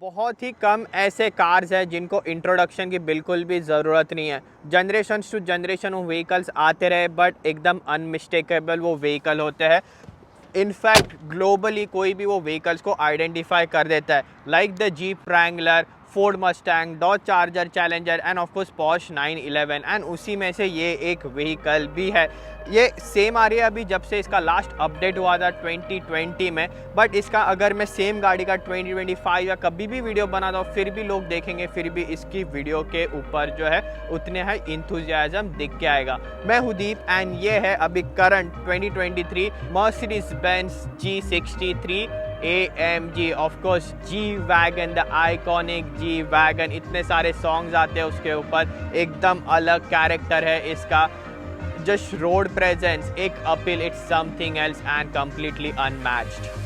बहुत ही कम ऐसे कार्स हैं जिनको इंट्रोडक्शन की बिल्कुल भी ज़रूरत नहीं है। जनरेशन टू जनरेशन वो व्हीकल्स आते रहे बट एकदम अनमिस्टेकेबल वो व्हीकल होते हैं। इनफैक्ट ग्लोबली कोई भी वो व्हीकल्स को आइडेंटिफाई कर देता है, like the Jeep Wrangler, Ford Mustang, Dodge Charger, Challenger and of course Porsche 911। And उसी में से ये एक व्हीकल भी है। ये सेम आ रही है अभी जब से इसका लास्ट अपडेट हुआ था 2020 में, बट इसका अगर मैं सेम गाड़ी का 2025 या कभी भी वीडियो बनाता हूँ फिर भी लोग देखेंगे, फिर भी इसकी वीडियो के ऊपर जो है उतने है इंथुजियाज्म दिख के आएगा। मैं हुदीप एंड ये है अभी current 2023 Mercedes Benz G63 AMG, of course G wagon, the iconic G wagon. इतने सारे सॉन्ग्स आते हैं उसके ऊपर, एकदम अलग कैरेक्टर है इसका। जस्ट रोड प्रेजेंस, एक appeal, it's something else and completely unmatched.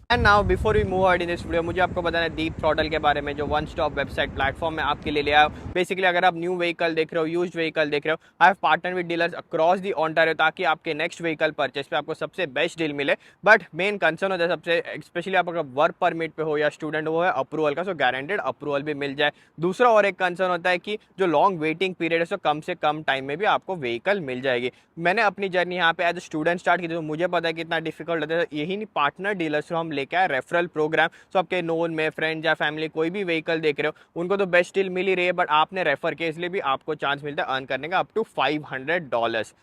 And now before we move out in this video, मुझे आपको बताना है डीप थ्रॉटल के बारे में, जो वन स्टॉप वेबसाइट प्लेटफॉर्म में आपके लिए लिया है। बेसिकली अगर आप न्यू व्हीकल देख रहे हो, यूज्ड व्हीकल देख रहे हो, I have partner with dealers across the Ontario ताकि आपके नेक्स्ट व्हीकल परचेस पे आपको सबसे बेस्ट डील मिले। बट मेन कंसर्न होता है सबसे, स्पेशली आप अगर वर्क परमिट पे हो या स्टूडेंट हो, है अप्रूवल का। सो गारंटेड अप्रूवल भी मिल जाए। दूसरा और एक कंसर्न होता है कि जो लॉन्ग वेटिंग पीरियड है, सो कम से कम टाइम में भी आपको व्हीकल मिल जाएगी। मैंने अपनी जर्नी यहाँ पे एज ए स्टूडेंट स्टार्ट की थी, तो मुझे पता है कितना डिफिकल्ट होता है। यही नहीं, पार्टनर डीलर्स हम लेके आए रेफरल प्रोग्राम। सो आपके नोन में फ्रेंड या फैमिली कोई भी व्हीकल देख रहे हो, उनको तो बेस्ट डील मिल ही रही है, बट आपने रेफर किया इसलिए भी आपको चांस मिलता है अर्न करने का अप टू $500।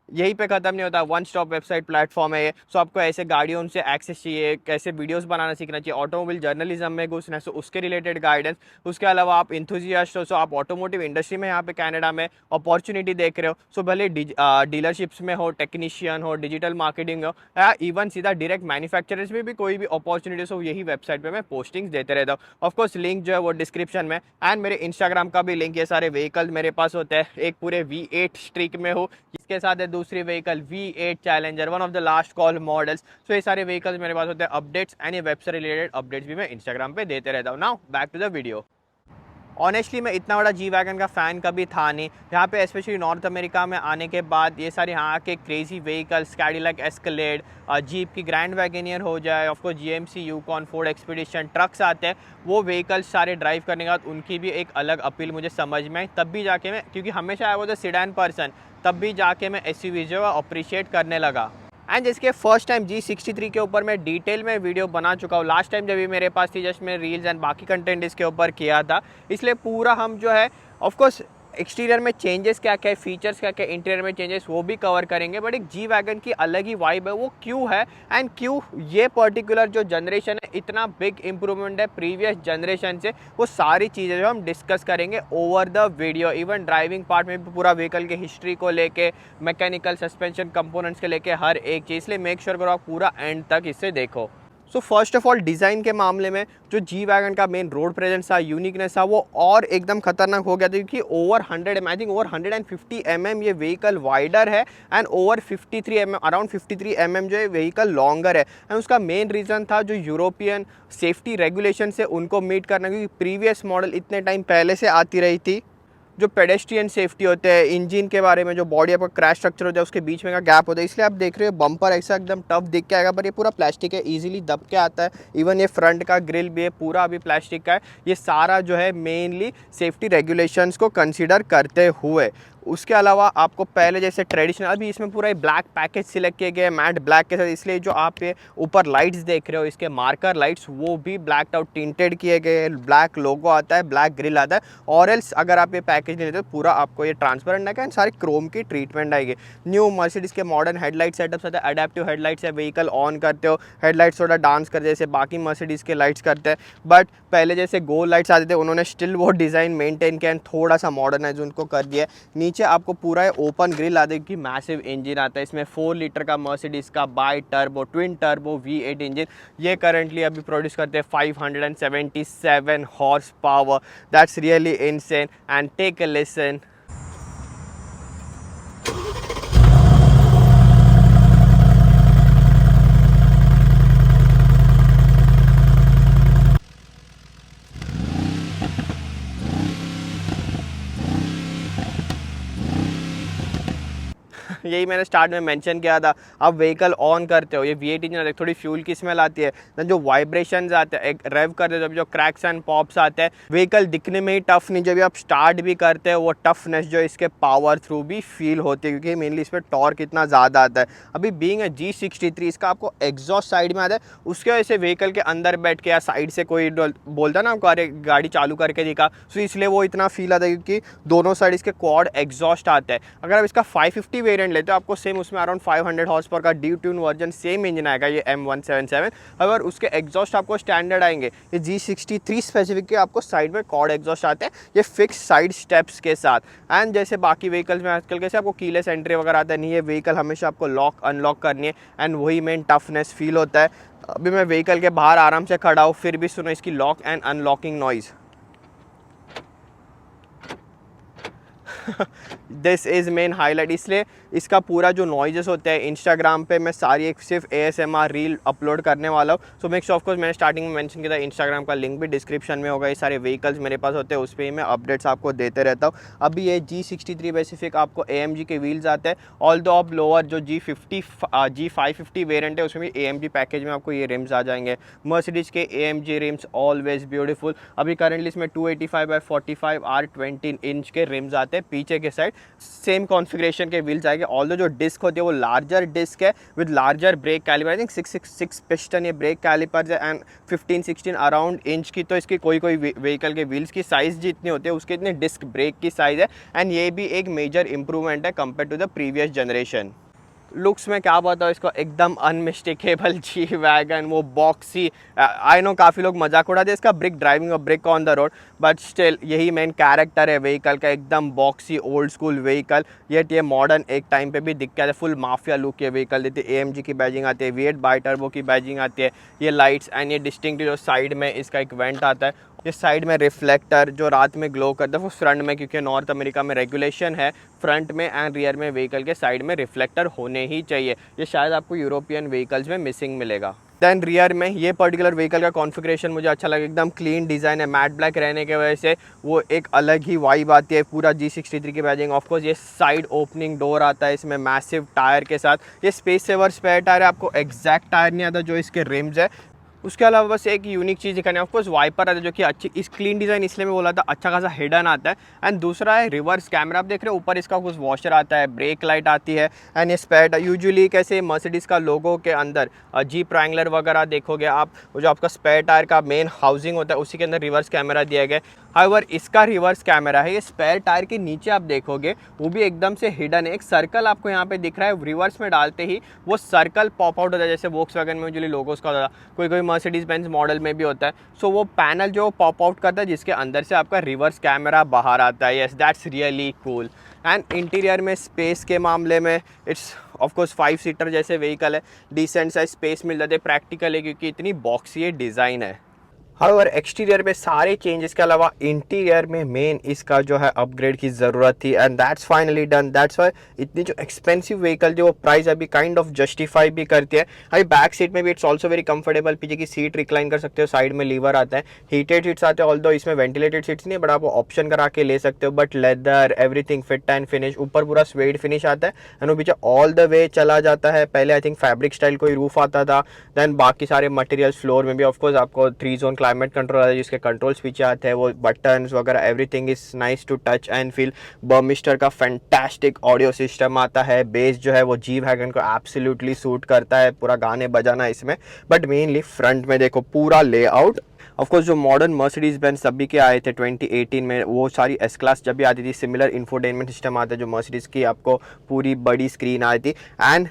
यहीं पे खत्म नहीं होता, वन स्टॉप वेबसाइट प्लेटफॉर्म है ये। सो आपको ऐसे गाड़ियों से एक्सेस चाहिए, कैसे वीडियोस बनाना सीखना चाहिए, ऑटोमोबाइल जर्नलिज्म में घुसना है, सो उसके रिलेटेड गाइडेंस। उसके अलावा आप इंथुजियास्ट हो, सो आप ऑटोमोटिव इंडस्ट्री में यहाँ पे कनाडा में अपॉर्चुनिटी देख रहे हो, सो भले डीलरशिप्स में हो, टेक्नीशियन हो, डिजिटल मार्केटिंग हो, या इवन सीधा डायरेक्ट मैन्युफैक्चरर्स में भी कोई भी अपॉर्चुनिटीज हो, यही वेबसाइट पे मैं पोस्टिंग्स देते रहता हूँ। ऑफकोर्स लिंक जो है वो डिस्क्रिप्शन में, एंड मेरे इंस्टाग्राम का भी लिंक। ये सारे व्हीकल मेरे पास होते हैं, एक पूरे V8 स्ट्रीक में हो, इसके साथ है दूसरी vehicle V8 Challenger, one of the last call models. So ये सारे व्हीकल्स मेरे पास होते हैं। अपडेट्स एंड ये वेब से रिलेटेड अपडेट्स भी मैं इंस्टाग्राम पे देते रहता हूँ। Now back to the video. Honestly मैं इतना बड़ा जी वैगन का फ़ैन कभी था नहीं। यहाँ पे स्पेशली नॉर्थ अमेरिका में आने के बाद ये सारे यहाँ के crazy vehicles, Cadillac Escalade, Jeep की ग्रैंड वैगनियर हो जाए, of course GMC Yukon, Ford Expedition trucks आते हैं, वो व्हीकल्स सारे ड्राइव करने के बाद उनकी भी एक अलग अपील मुझे समझ में आई। तब भी जाके मैं, क्योंकि हमेशा I was a sedan person, तब भी जाके मैं SUV जो है अप्रिशिएट करने लगा। एंड जिसके फर्स्ट टाइम G63 के ऊपर मैं डिटेल में वीडियो बना चुका हूँ। लास्ट टाइम जब भी मेरे पास थी, जस्ट मैं रील्स एंड बाकी कंटेंट इसके ऊपर किया था, इसलिए पूरा हम जो है ऑफकोर्स एक्सटीरियर में चेंजेस क्या क्या है, फीचर्स क्या क्या, इंटीरियर में चेंजेस, वो भी कवर करेंगे। बट एक जी वैगन की अलग ही वाइब है, वो क्यों है एंड क्यों ये पर्टिकुलर जो जनरेशन है इतना बिग इंप्रूवमेंट है प्रीवियस जनरेशन से, वो सारी चीज़ें जो हम डिस्कस करेंगे over the video. Even driving part में भी पूरा व्हीकल के हिस्ट्री को लेके, मैकेनिकल सस्पेंशन कंपोनेंट्स के लेके हर एक चीज़, इसलिए मेक श्योर करो आप पूरा एंड तक इसे देखो। So first of all design के मामले में जो जी वैगन का मेन रोड प्रेजेंस था, यूनिकनेस था, वो और एकदम खतरनाक हो गया था, क्योंकि over 100 I think over 150 mm ये व्हीकल वाइडर है, and over 53 mm, around 53 mm जो है व्हीकल लॉन्गर है। एंड उसका मेन रीज़न था जो यूरोपियन सेफ्टी रेगुलेशन से उनको मीट करना, क्योंकि प्रीवियस मॉडल इतने टाइम पहले से आती रही थी। जो पेडेस्ट्रियन सेफ्टी होते हैं, इंजन के बारे में, जो बॉडी आपका क्रैश स्ट्रक्चर होता है उसके बीच में का गैप होता है, इसलिए आप देख रहे हो बम्पर ऐसा एकदम टफ दिख के आएगा, पर ये पूरा प्लास्टिक है, इजीली दब के आता है। इवन ये फ्रंट का ग्रिल भी है, पूरा अभी प्लास्टिक का है। ये सारा जो है मेनली सेफ्टी रेगुलेशंस को कंसीडर करते हुए। उसके अलावा आपको पहले जैसे ट्रेडिशनल, अभी इसमें पूरा ब्लैक पैकेज सिलेक्ट किए गए मैट ब्लैक के साथ, इसलिए जो आप ये ऊपर लाइट्स देख रहे हो, इसके मार्कर लाइट्स, वो भी ब्लैक आउट टिंटेड किए गए, ब्लैक लोगो आता है, ब्लैक ग्रिल आता है। और एल्स अगर आप ये पैकेज नहीं लेते तो पूरा आपको ये ट्रांसपेरेंट आएगा, एंड सारी क्रोम की ट्रीटमेंट आएगी। न्यू मर्सिडीज़ के मॉडर्न हेडलाइट सेटअप्स आते हैं, अडेप्टिव हेडलाइट्स है, व्हीकल ऑन करते हो हेडलाइट्स थोड़ा डांस करते जैसे बाकी मर्सिडीज़ के लाइट्स करते हैं। बट पहले जैसे गोल लाइट्स आते थे, उन्होंने स्टिल वो डिज़ाइन मेंटेन किया, थोड़ा सा मॉडर्नाइज उनको कर दिया। नीचे आपको पूरा ओपन ग्रिल आता है, कि मैसिव इंजन आता है इसमें, 4 लीटर का मर्सिडीज़ का bi turbo twin turbo V8 engine. ये करंटली अभी प्रोड्यूस करते हैं 577 horse power. That's really insane, and take a listen. यही मैंने स्टार्ट में मेंशन किया था, आप व्हीकल ऑन करते हो, ये V8 इंजन थोड़ी फ्यूल की स्मेल आती है, देन जो वाइब्रेशंस आते हैं, एक रेव करते हो जब जो क्रैक्स एंड पॉप्स आते हैं, व्हीकल दिखने में ही टफ नहीं, जब आप स्टार्ट भी करते हो वो टफनेस जो इसके पावर थ्रू भी फील होती है, क्योंकि मेनली इसमें टॉर्क इतना ज़्यादा आता है। अभी बीइंग अ G63 इसका आपको एग्जॉस्ट साइड में आता है, उसके वजह से व्हीकल के अंदर बैठ के या साइड से कोई बोलता है ना आपको अरे गाड़ी चालू करके दिखा, तो इसलिए वो इतना फील आता है, क्योंकि दोनों साइड इसके क्वाड एग्जॉस्ट आता है। अगर आप इसका 550 वेरिएंट लेते हो आपको सेम उसमें अराउंड 500 हॉर्स पावर का D tune version same engine आएगा, ये M177। अगर उसके एग्जॉस्ट आपको स्टैंडर्ड आएंगे, ये G63 स्पेसिफिक के आपको साइड में क्वाड एग्जॉस्ट आते हैं, ये फिक्स साइड स्टेप्स के साथ। एंड जैसे बाकी व्हीकल्स में आजकल कैसे आपको कीलेस एंट्री वगैरह आता है, नहीं, ये व्हीकल हमेशा आपको लॉक अनलॉक करनी है, एंड वही मेन टफनेस फील होता है। अभी मैं व्हीकल के बाहर आराम से खड़ा हूँ, फिर भी सुनो इसकी lock and unlocking noise. This is main highlight, इसलिए इसका पूरा जो नॉइजेस होते हैं, इंस्टाग्राम पे मैं सारी एक सिर्फ ASMR रील अपलोड करने वाला हूँ। So make sure, of course मैंने स्टार्टिंग में मेंशन किया था, इंस्टाग्राम का लिंक भी डिस्क्रिप्शन में होगा। ये सारे व्हीकल्स मेरे पास होते हैं, उस पर ही मैं अपडेट्स आपको देते रहता हूँ। अभी ये G63 स्पेसिफिक आपको AMG के व्हील्स आते हैं, ऑल दो आप लोअर जो G550 वेरिएंट है उसमें भी AMG पैकेज में आपको ये रिम्स आ जाएंगे। मर्सिडीज के AMG रिम्स ऑलवेज ब्यूटीफुल। अभी करंटली इसमें 285/45 R20 इंच के रिम्स आते हैं, पीछे के साइड सेम कॉन्फ़िगरेशन के व्हील्स आएंगे। ऑल्दो जो डिस्क होती है वो लार्जर डिस्क है with larger brake caliper, I think 6 piston ये ब्रेक कैलिपर्स है, एंड 15-16 अराउंड इंच की तो इसकी कोई व्हीकल के व्हील्स की साइज़ जितनी होती है उसके इतने डिस्क ब्रेक की साइज़ है, एंड ये भी एक मेजर इंप्रूवमेंट है compare to the previous generation. Looks में क्या बताऊँ इसको, एकदम अनमिस्टेकेबल जी वैगन, वो बॉक्सी। आई नो काफ़ी लोग मजाक उड़ाते हैं इसका ब्रिक ड्राइविंग और brick on the road, but still यही मेन कैरेक्टर है व्हीकल का, एकदम बॉक्सी ओल्ड स्कूल व्हीकल। ये मॉडर्न एक टाइम पे भी दिख के फुल माफिया लुक के व्हीकल देती है। AMG की बैजिंग आती है, V8 बाई टर्बो की बैजिंग आती है, ये लाइट्स एंड ये डिस्टिंक्टिव जो साइड में इसका एक वेंट आता है, ये साइड में रिफ्लेक्टर जो रात में ग्लो करता है, वो फ्रंट में, क्योंकि नॉर्थ अमेरिका में रेगुलेशन है फ्रंट में एंड रियर में व्हीकल के साइड में रिफ्लेक्टर होने ही चाहिए। ये शायद आपको यूरोपियन व्हीकल्स में मिसिंग मिलेगा। देन रियर में ये पर्टिकुलर व्हीकल का कॉन्फ़िगरेशन मुझे अच्छा लगा, एकदम क्लीन डिज़ाइन है, मैट ब्लैक रहने की वजह से वो एक अलग ही वाइब आती है। पूरा G63 की बैजिंग, ऑफकोर्स ये साइड ओपनिंग डोर आता है इसमें मैसिव टायर के साथ। ये स्पेस सेवर स्पेयर टायर है, आपको एग्जैक्ट टायर नहीं आता जो इसके रिम्स है। उसके अलावा बस एक यूनिक चीज़ दिखाने, ऑफकोर्स वाइपर आता है जो कि अच्छी, इस क्लीन डिज़ाइन इसलिए मैं बोला था, अच्छा खासा हिडन आता है। एंड दूसरा है रिवर्स कैमरा, आप देख रहे हो ऊपर इसका कुछ वॉशर आता है, ब्रेक लाइट आती है, एंड ये स्पेयर यूजुअली कैसे मर्सिडीज़ का लोगो के अंदर जीप रैंगलर वगैरह देखोगे आप, वो जो आपका स्पेयर टायर का मेन हाउसिंग होता है उसी के अंदर रिवर्स कैमरा दिया गया है। हाउएवर इसका रिवर्स कैमरा है, ये स्पेयर टायर के नीचे आप देखोगे वो भी एकदम से हिडन है, एक सर्कल आपको यहाँ पे दिख रहा है, रिवर्स में डालते ही वो सर्कल पॉप आउट होता है, जैसे वोक्सवैगन में यूजुअली लोगोस का होता है, कोई मर्सिडीज बेंज मॉडल में भी होता है। सो वो पैनल जो पॉप आउट करता है जिसके अंदर से आपका रिवर्स कैमरा बाहर आता है। Yes, that's really cool. And interior में स्पेस के मामले में इट्स ऑफकोर्स 5 सीटर जैसे व्हीकल है, डिसेंट साइज स्पेस मिल जाते हैं, प्रैक्टिकल है क्योंकि इतनी बॉक्सी डिज़ाइन है। हाउएवर एक्सटीरियर में सारे चेंजेस के अलावा इंटीरियर में मेन इसका जो है अपग्रेड की ज़रूरत थी, and that's finally done. That's why इतनी जो एक्सपेंसिव व्हीकल जो प्राइस अभी काइंड ऑफ जस्टिफाई भी करती है। अभी बैक सीट में भी इट्स ऑल्सो वेरी कंफर्टेबल, पीछे की सीट रिक्लाइन कर सकते हो, साइड में लीवर आता है, हीटेड सीट्स आते हैं, ऑल्दो इसमें वेंटिलेटेड सीट्स नहीं है बट आप ऑप्शन करा के ले सकते हो, but leather everything fit and finish, ऊपर पूरा स्वेड फिनिश आता है एंड वो पीछे ऑल द वे चला जाता है। पहले आई थिंक फैब्रिक स्टाइल कोई रूफ आता था, देन बाकी सारे मटेरियल्स, फ्लोर में भी ऑफकोर्स आपको 3 जोन क्लाइमेट कंट्रोल आता है जिसके कंट्रोल्स पीछे आते हैं, वो बटन्स वगैरह everything is nice to touch and feel. Burmester का फैंटास्टिक ऑडियो सिस्टम आता है, बेस जो है वो जी वैगन को एब्सोल्युटली सूट करता है, पूरा गाने बजाना इसमें। बट मेनली फ्रंट में देखो पूरा लेआउट, ऑफकोर्स जो मॉडर्न मर्सिडीज बेंज सभी के आए थे 2018 में, वो सारी एस क्लास जब भी आती थी सिमिलर इंफोटेनमेंट सिस्टम आता है जो मर्सिडीज की आपको पूरी बड़ी स्क्रीन आई थी। एंड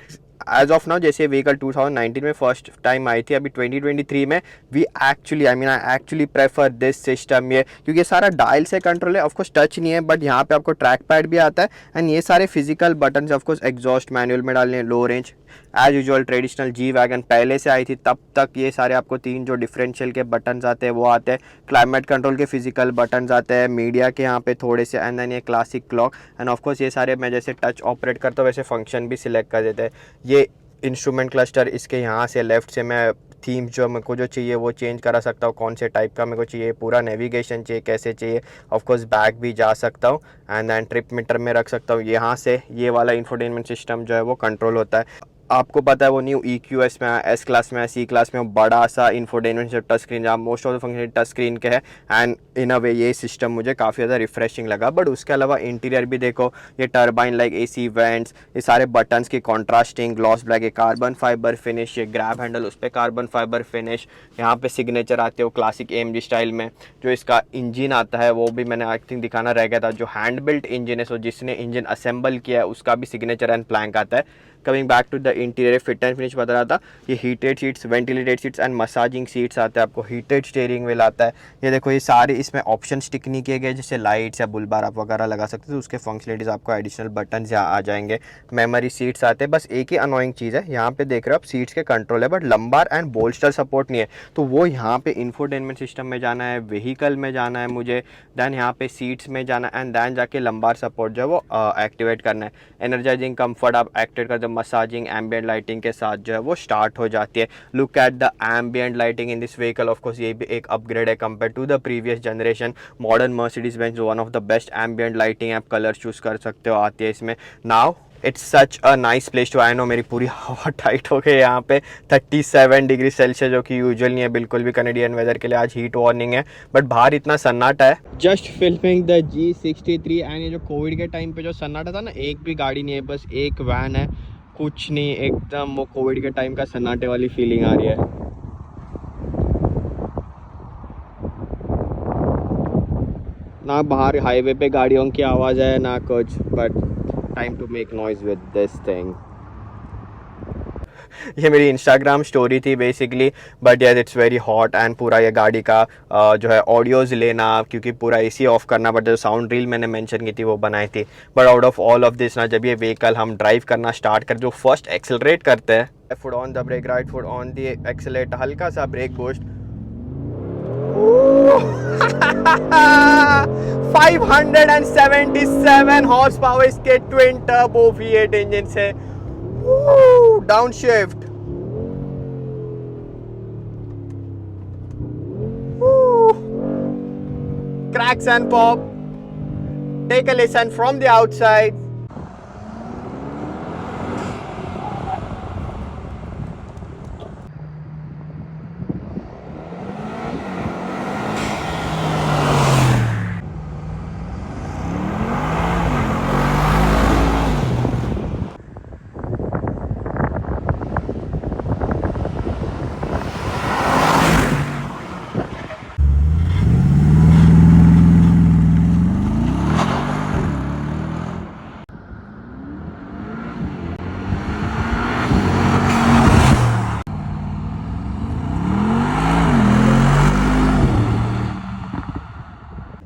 एज ऑफ नाउ जैसे व्हीकल 2019 में फर्स्ट टाइम आई थी, अभी 2023 में we actually I actually prefer this system, ये क्योंकि ये सारा डायल से कंट्रोल है, ऑफकोर्स टच नहीं है बट यहाँ पे आपको ट्रैक पैड भी आता है एंड ये सारे physical button of course exhaust manual में डालने, low range as usual traditional G wagon पहले से आई थी तब तक ये सारे आपको 3 जो डिफरेंशियल के बटन्स आते हैं वो आते हैं, क्लाइमेट कंट्रोल के फिजिकल बटन्स आते हैं, मीडिया के यहाँ पे थोड़े से, एंड देन ये क्लासिक क्लॉक, एंड ऑफकोर्स ये सारे मैं जैसे टच ऑपरेट करता हूँ वैसे फंक्शन भी सिलेक्ट कर देते हैं। ये इंस्ट्रूमेंट क्लस्टर इसके यहाँ से लेफ्ट से मैं थीम्स जो मेरे को जो चाहिए वो चेंज करा सकता हूँ, कौन से टाइप का मेरे को चाहिए, पूरा नेविगेशन चाहिए कैसे चाहिए, ऑफ कोर्स बैक भी जा सकता हूँ एंड देन ट्रिप मीटर में रख सकता हूँ। यहाँ से ये वाला इंफोटेनमेंट सिस्टम जो है वो कंट्रोल होता है। आपको पता है वो न्यू EQS में आया, एस क्लास में आया, सी क्लास में बड़ा सा इंफोटेनमेंट टच स्क्रीन, जहाँ most of the function touch screen के है एंड इन अ वे ये सिस्टम मुझे काफ़ी ज़्यादा रिफ्रेशिंग लगा। बट उसके अलावा इंटीरियर भी देखो, ये टर्बाइन लाइक AC वेंट्स, ये सारे बटन्स की कॉन्ट्रास्टिंग ग्लॉस ब्लैक, ये कार्बन फाइबर फिनिश, ये ग्रैब हैंडल उस पर कार्बन फाइबर फिनिश, यहाँ पे सिग्नेचर आते हो क्लासिक AMG स्टाइल में। जो इसका इंजन आता है वो भी मैंने आई थिंक दिखाना रह गया था, जो हैंड बिल्ट इंजन है, सो जिसने इंजन असेंबल किया है उसका भी सिग्नेचर एंड प्लैंक आता है। Coming back to the interior fit and finish बता रहा था, ये heated seats, ventilated seats and massaging seats आते हैं, आपको हीटेड स्टीयरिंग व्हील आता है। ये देखो ये सारे इसमें ऑप्शन टिक नहीं किए गए, जैसे लाइट्स या बुल बार आप वगैरह लगा सकते हो, तो उसके फंक्शनलिटीज़ आपको एडिशनल बटन यहाँ आ जाएंगे। मेमोरी सीट्स आते हैं। बस एक ही अनोइंग चीज़ है, यहाँ पे देख रहे हो आप सीट्स के कंट्रोल है but lumbar and bolster support नहीं है, तो वो यहाँ पे इंफोटेनमेंट सिस्टम में जाना है, व्हीकल में जाना है मुझे, देन यहाँ पे सीट्स में जाना है एंड देन जाके लंबार सपोर्ट जो है वो एक्टिवेट करना है। एनर्जाइजिंग कंफर्ट आप एक्टिवेट करते हो, मसाजिंग एम्बियंट लाइटिंग के साथ जो है वो स्टार्ट हो जाती है। Look at the ambient lighting in this vehicle, of course ये भी एक अपग्रेड है compare to the previous generation. Modern Mercedes Benz one of the best ambient lighting, आप कलर चूज कर सकते हो आती है इसमें। Now it's such a nice place to, I know मेरी पूरी हवा टाइट हो गई यहाँ पे। 37 डिग्री सेल्सियस जो कि यूजुअल नहीं है बिल्कुल भी कनेडियन वेदर के लिए, आज हीट वार्निंग है बट बाहर इतना सन्नाटा है। Just filming the G63 and ये जो कोविड के टाइम पे जो सन्नाटा था ना, एक भी गाड़ी नहीं है, बस एक वैन है, कुछ नहीं, एकदम वो कोविड के टाइम का सन्नाटे वाली फीलिंग आ रही है। ना बाहर हाईवे पे गाड़ियों की आवाज़ है ना कुछ, but time to make noise with this thing. ये मेरी इंस्टाग्राम स्टोरी थी बेसिकली, बट यार इट्स वेरी हॉट एंड पूरा ये गाड़ी का जो है ऑडियोज़ लेना, क्योंकि पूरा AC ऑफ करना पड़ता है, जो साउंड रील मैंने मेंशन की थी वो बनाई थी। But out of all of this ना, जब ये व्हीकल हम ड्राइव करना स्टार्ट कर, जो फर्स्ट एक्सेलरेट करते हैं, foot on the brake, right foot on the accelerate, हल्का सा ब्रेक बूस्ट, 577 हॉर्स पावर इसके ट्विन टर्बो V8 इंजन से। Down shift, cracks and pop, take a listen from the outside.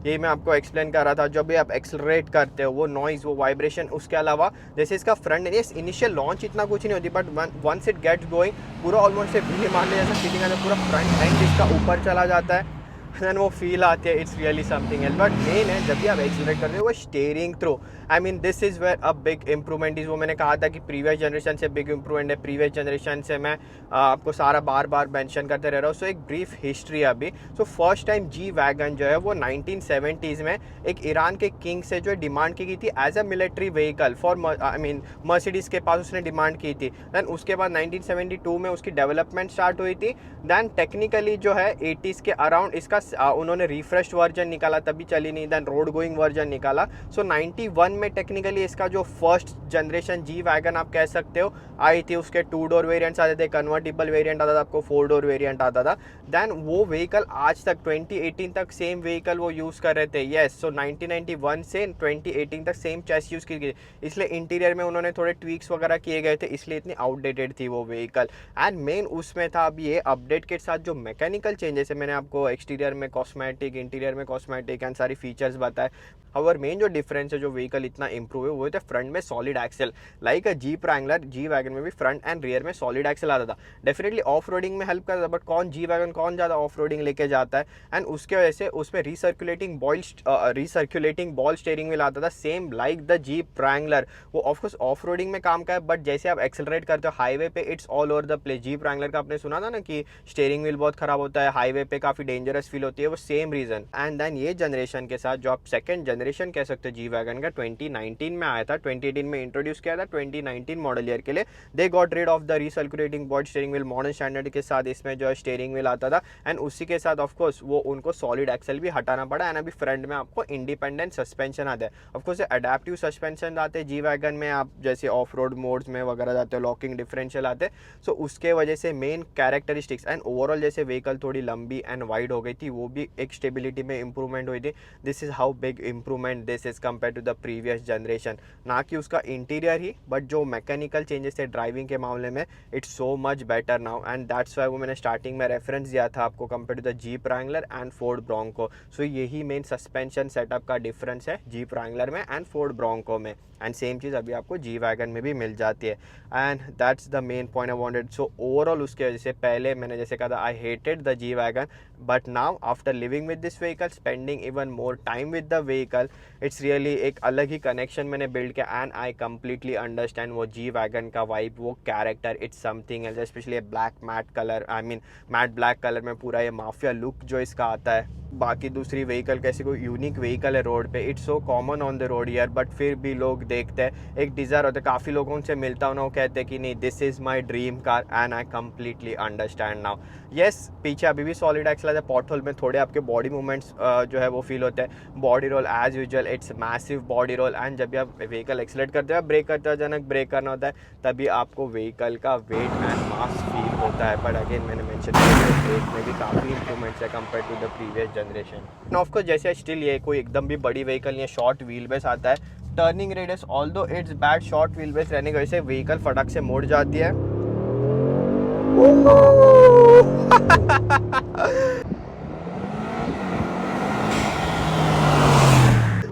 ये मैं आपको एक्सप्लेन कर रहा था, जब भी आप एक्सेलरेट करते हो वो नॉइज़, वो वाइब्रेशन, उसके अलावा जैसे इसका फ्रंट इनिशियल लॉन्च इतना कुछ नहीं होती, but once it gets going पूरा ऑलमोस्ट से बिल्ली मारने जैसा फीलिंग आता है, पूरा फ्रंट एंड इसका ऊपर चला जाता है, देन वो फील आती है, it's really something else. But main है जब भी आप एक्सेलरेट करते हो वो steering through, I mean this is where a big improvement is. वो मैंने कहा था कि प्रीवियस जनरेशन से बिग इंप्रूवमेंट है, प्रीवियस जनरेशन से मैं आपको सारा बार बार मेंशन करते रह रहा हूँ। सो एक ब्रीफ हिस्ट्री अभी। So first time G wagon जो है वो 1970s में एक ईरान के किंग से जो है डिमांड की गई थी as a military vehicle for, I mean Mercedes के पास उसने डिमांड की थी। दैन उसके बाद 1972 में उसकी डेवलपमेंट स्टार्ट हुई थी। दैन टेक्निकली जो है 80s के अराउंड इसका उन्होंने रिफ्रेश वर्जन निकाला, तभी चली नहीं, दैन रोड गोइंग वर्जन निकाला। सो 91 में टेक्निकली इसका जो फर्स्ट जनरेशन G वैगन आप कह सकते हो आई थी। उसके 2 डोर वेरिएंट्स आते थे, कन्वर्टिबल वेरिएंट आता था, आपको 4 डोर वेरिएंट आता था। दैन वो व्हीकल आज तक 2018 तक सेम व्हीकल वो यूज़ कर रहे थे। येस, सो 1991 से 2018 तक सेम चेस यूज़ की गई, इसलिए इंटीरियर में उन्होंने थोड़े ट्वीक्स वगैरह किए गए थे, इसलिए इतनी आउटडेटेड थी वो व्हीकल। एंड मेन उसमें था अब ये अपडेट के साथ जो मैकेनिकल चेंजेस है, मैंने आपको एक्सटीरियर में कॉस्मेटिक, इंटीरियर में कॉस्मेटिक एंड सारी फीचर्स बताए। और मेन जो डिफरेंस है, जो व्हीकल इतना इंप्रूव है, वो थे फ्रंट में solid axle. Like a Jeep Wrangler, G wagon में भी फ्रंट एंड रियर में सॉलिड एक्सेल आता था। डेफिनेटली ऑफ रोडिंग में हेल्प करता था, बट कौन जी वैगन कौन ज़्यादा ऑफ रोडिंग लेके जाता है। एंड उसके वजह से उसमें रिसर्कुलेटिंग बॉल स्टेयरिंग व्हील आता था, same like the Jeep Wrangler. वो ऑफकोर्स ऑफ रोडिंग में काम का है, बट जैसे आप एक्सेलरेट करते हो हाईवे पे, it's all over the place. Jeep Wrangler का आपने सुना था ना कि स्टेयरिंग व्हील बहुत खराब होता है, हाईवे पे काफ़ी डेंजरस फील होती है, वो सेम रीज़न। एंड देन ये जनरेशन के साथ जो आप सेकंड जनरेशन कह सकते हो जी वैगन का, 2019 में आया था, 2018 में इंट्रोड्यूस किया था, 2019 मॉडल ईयर के लिए। They got rid of the recirculating ball steering wheel. Modern standard के साथ इसमें जो है स्टेयरिंग व्हील आता था, एंड उसी के साथ ऑफकोर्स वो उनको सॉलिड एक्सेल भी हटाना पड़ा। एंड अभी फ्रंट में आपको इंडिपेंडेंट सस्पेंशन आता है। ऑफकोर्स अडेप्टिव सस्पेंशन आते हैं जी वैगन में, आप जैसे ऑफ रोड मोड्स में वगैरह जाते हो, लॉकिंग डिफरेंशियल आते हैं। सो उसके वजह से मेन कैरेक्टरिस्टिक्स एंड ओवरऑल जैसे व्हीकल थोड़ी लंबी एंड वाइड हो गई थी, वो भी एक स्टेबिलिटी में इंप्रूवमेंट हुई थी। This is how big improvement this is compare to the previous generation. ना कि उसका इंटीरियर ही, बट जो मैकेनिकल चेंजेस थे ड्राइविंग के मामले में, it's so much better now. And that's why वो मैंने स्टार्टिंग में रेफरेंस दिया था आपको compare to the Jeep Wrangler and Ford Bronco. So यही मेन सस्पेंशन सेटअप का डिफरेंस है जीप रैंगलर में एंड फोर्ड ब्रोंको में। एंड सेम चीज़ अभी आपको जी वैगन में भी मिल जाती है। And that's the main point I wanted. So overall उसके वजह से पहले मैंने जैसे कहा था, I hated the G wagon, but now after living with this vehicle, spending even more time with the vehicle, it's really एक अलग ही कनेक्शन मैंने बिल्ड किया। एंड आई कंप्लीटली अंडरस्टैंड वो जी वैगन का वाइब, वो character, it's something else. Specially black matte colour, I mean matte black colour में पूरा ये माफिया लुक जो इसका आता है। बाकी दूसरी व्हीकल कैसे कोई यूनिक व्हीकल है रोड पे, it's so common on the road यार, बट फिर भी लोग देखते हैं, एक डिज़ायर होता है। काफ़ी लोगों से मिलता हूँ ना, वो कहते हैं कि नहीं this is my dream car, and I completely understand now. Yes, पीछे अभी भी सॉलिड एक्सल है, पॉट होल में थोड़े आपके बॉडी मूवमेंट्स जो है वो फील होते हैं। Body roll as usual, it's massive body roll. And जब भी आप व्हीकल एक्सलेट करते हो, ब्रेक करते हो, अचानक ब्रेक करना होता है, तभी आपको व्हीकल का वेट एंड मास फील होता है। बट अगेन मैंने मेंशन किया, ब्रेक में भी काफ़ी इंप्रूवमेंट्स है compare to the previous generation. Of course जैसे स्टिल ये कोई एकदम भी बड़ी व्हीकल या शॉर्ट व्हील बेस आता है, turning radius although it's bad, short wheel base रहने की वजह से व्हीकल फटक से मुड़ जाती है।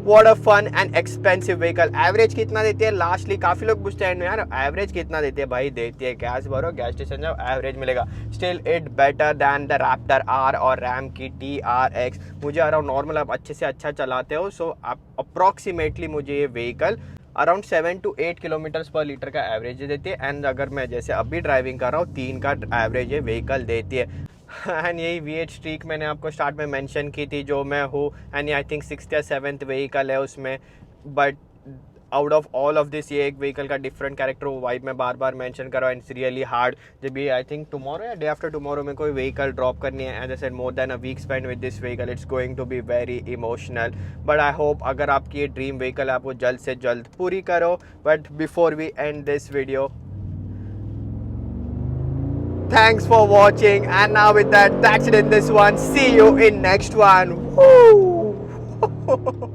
What a fun and expensive vehicle। Average कितना देती है लास्टली? काफ़ी लोग पूछते हैं यार एवरेज कितना देती है? भाई देती है, गैस भरो, गैस स्टेशन जाओ, एवरेज मिलेगा। Still it better than the Raptor R और रैम की TRX। मुझे अराउंड नॉर्मल आप अच्छे से अच्छा चलाते हो, सो आप अप्रॉक्सीमेटली मुझे ये व्हीकल अराउंड 7 to 8 किलोमीटर्स पर लीटर का एवरेज देती है। एंड अगर मैं जैसे अभी ड्राइविंग कर रहा हूँ, 3 का एवरेज ये व्हीकल देती है। एंड यही V8 स्ट्रीक मैंने आपको स्टार्ट में मेंशन की थी जो मैं हूँ, एंड आई थिंक 6th या 7th व्हीकल है उसमें। But out of all of this ये एक व्हीकल का डिफरेंट कैरेक्टर वो वाइब मैं बार बार मेंशन कर रहा हूँ। It's really hard. जब ये आई थिंक टुमारो या डे आफ्टर टुमारो में कोई व्हीकल ड्रॉप करनी है, as I said more than a week spend with this vehicle, it's going to be very emotional. But I hope अगर आपकी ये ड्रीम व्हीकल है, आप वो जल्द से जल्द पूरी करो। But before we end this video, thanks for watching, and now with that, that's it in this one. See you in next one. Woo!